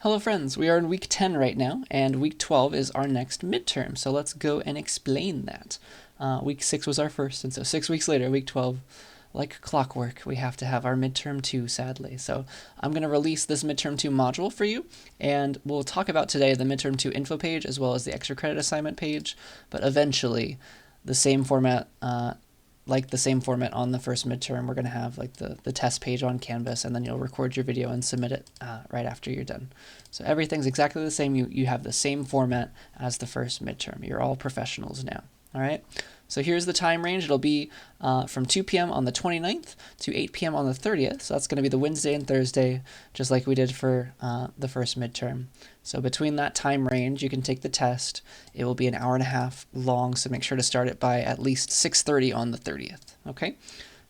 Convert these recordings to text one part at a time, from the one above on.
Hello friends, we are in week 10 right now, and week 12 is our next midterm, so let's go and explain that. Week 6 was our first, and so 6 weeks later, week 12, like clockwork, we have to have our midterm 2, sadly. So I'm going to release this midterm 2 module for you, and we'll talk about today the midterm 2 info page as well as the extra credit assignment page, but eventually the same format like the same format on the first midterm, we're going to have like the test page on Canvas, and then you'll record your video and submit it right after you're done. So everything's exactly the same. You have the same format as the first midterm. You're all professionals now. All right. So here's the time range. It'll be from 2 p.m. on the 29th to 8 p.m. on the 30th. So that's going to be the Wednesday and Thursday, just like we did for the first midterm. So between that time range, you can take the test. It will be an hour and a half long, so make sure to start it by at least 6:30 on the 30th. Okay?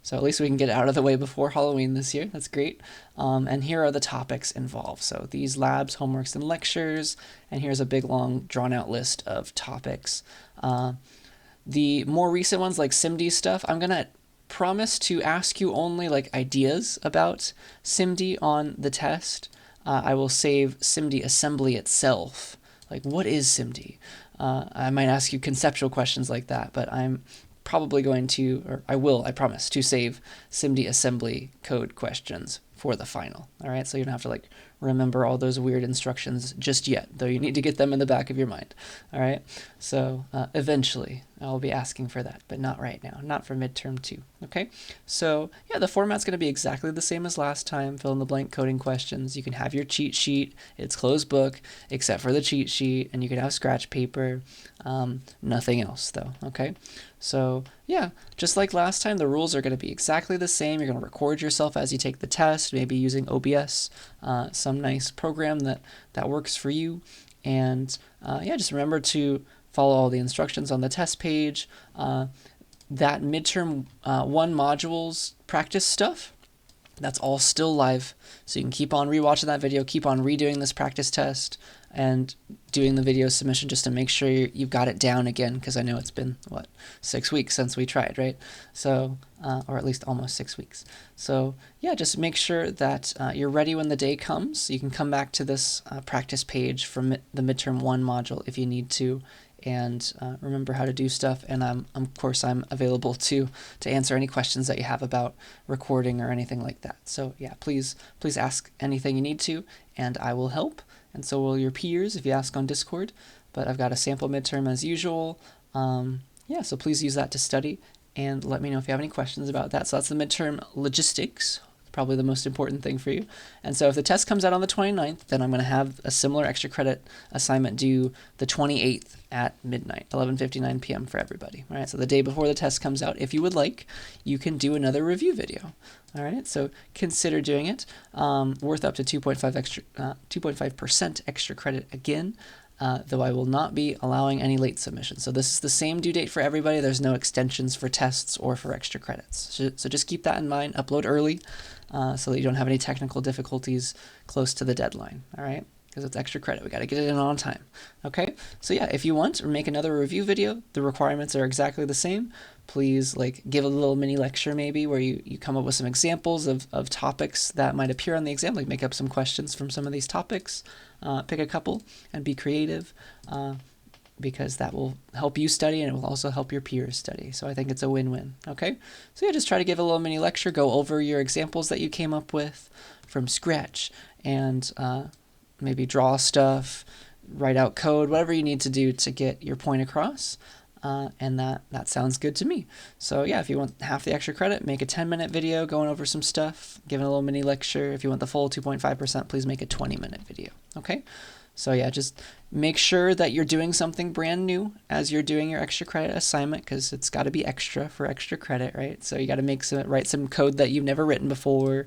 So at least we can get it out of the way before Halloween this year. That's great. And here are the topics involved. So these labs, homeworks, and lectures. And here's a big, long, drawn-out list of topics. The more recent ones, like SIMD stuff, I'm going to promise to ask you only like ideas about SIMD on the test. I will save SIMD assembly itself. Like, what is SIMD? I might ask you conceptual questions like that, but I'm probably going to, or I promise, to save SIMD assembly code questions for the final. All right, so you don't have to like remember all those weird instructions just yet, though you need to get them in the back of your mind. All right, so eventually I'll be asking for that, but not right now, not for midterm 2. Okay, so yeah, the format's going to be exactly the same as last time. Fill in the blank coding questions. You can have your cheat sheet. It's closed book except for the cheat sheet, and you can have scratch paper. Nothing else though. Okay, so yeah, just like last time, the rules are going to be exactly the same. You're going to record yourself as you take the test, maybe using OBS, some nice program that works for you. And yeah, just remember to follow all the instructions on the test page. That midterm 1 modules practice stuff, that's all still live. So you can keep on rewatching that video, keep on redoing this practice test, and doing the video submission just to make sure you've got it down again, because I know it's been, 6 weeks since we tried, right? So, or at least almost 6 weeks. So yeah, just make sure that you're ready when the day comes. You can come back to this practice page from the midterm 1 module if you need to, and remember how to do stuff. And of course, I'm available to answer any questions that you have about recording or anything like that. So yeah, please ask anything you need to, and I will help. And so will your peers if you ask on Discord. But I've got a sample midterm as usual. Yeah, so please use that to study, and let me know if you have any questions about that. So that's the midterm logistics, probably the most important thing for you. And so if the test comes out on the 29th, then I'm going to have a similar extra credit assignment due the 28th at midnight, 11:59 p.m. for everybody. All right, so the day before the test comes out, if you would like, you can do another review video. All right, so consider doing it. Worth up to 2.5% extra credit again. Though I will not be allowing any late submissions. So this is the same due date for everybody. There's no extensions for tests or for extra credits. So just keep that in mind. Upload early so that you don't have any technical difficulties close to the deadline, all right? Because it's extra credit. We got to get it in on time, okay? So yeah, if you want to make another review video, the requirements are exactly the same. Please like give a little mini lecture maybe where you come up with some examples of topics that might appear on the exam, like make up some questions from some of these topics, pick a couple and be creative, because that will help you study and it will also help your peers study. So I think it's a win-win, okay? So yeah, just try to give a little mini lecture, go over your examples that you came up with from scratch, and maybe draw stuff, write out code, whatever you need to do to get your point across. And that sounds good to me. So yeah, if you want half the extra credit, make a 10-minute video going over some stuff, giving a little mini lecture. If you want the full 2.5%, please make a 20-minute video, okay? So yeah, just make sure that you're doing something brand new as you're doing your extra credit assignment, because it's got to be extra for extra credit, right? So you got to write some code that you've never written before.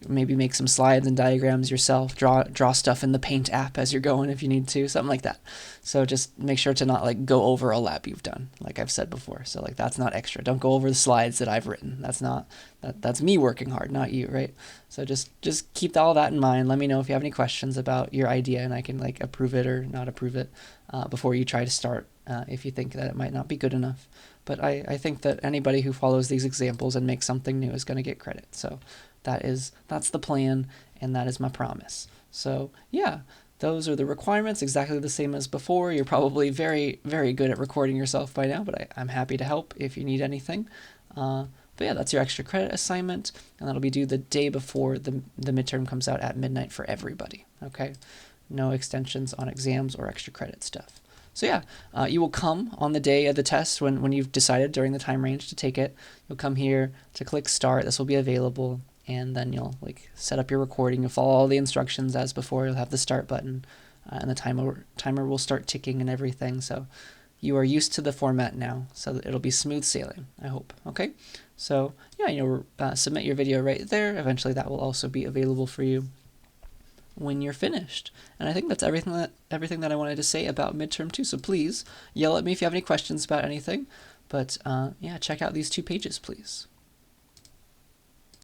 Maybe make some slides and diagrams yourself, draw stuff in the Paint app as you're going if you need to, something like that. So just make sure to not like go over a lab you've done, like I've said before. So like that's not extra. Don't go over the slides that I've written. That's me working hard, not you, right? So just keep all that in mind. Let me know if you have any questions about your idea, and I can like approve it or not approve it before you try to start, if you think that it might not be good enough. But I think that anybody who follows these examples and makes something new is going to get credit. So that's the plan, and that is my promise. So yeah, those are the requirements, exactly the same as before. You're probably very, very good at recording yourself by now, but I'm happy to help if you need anything. But yeah, that's your extra credit assignment, and that'll be due the day before the midterm comes out at midnight for everybody, okay? No extensions on exams or extra credit stuff. So yeah, you will come on the day of the test when you've decided during the time range to take it. You'll come here to click start. This will be available, and then you'll set up your recording. You'll follow all the instructions as before. You'll have the start button, and the timer will start ticking and everything. So you are used to the format now, so that it'll be smooth sailing, I hope. Okay, so yeah, you'll submit your video right there. Eventually that will also be available for you when you're finished. And I think that's everything that I wanted to say about midterm 2. So please yell at me if you have any questions about anything. But yeah, check out these 2 pages, please.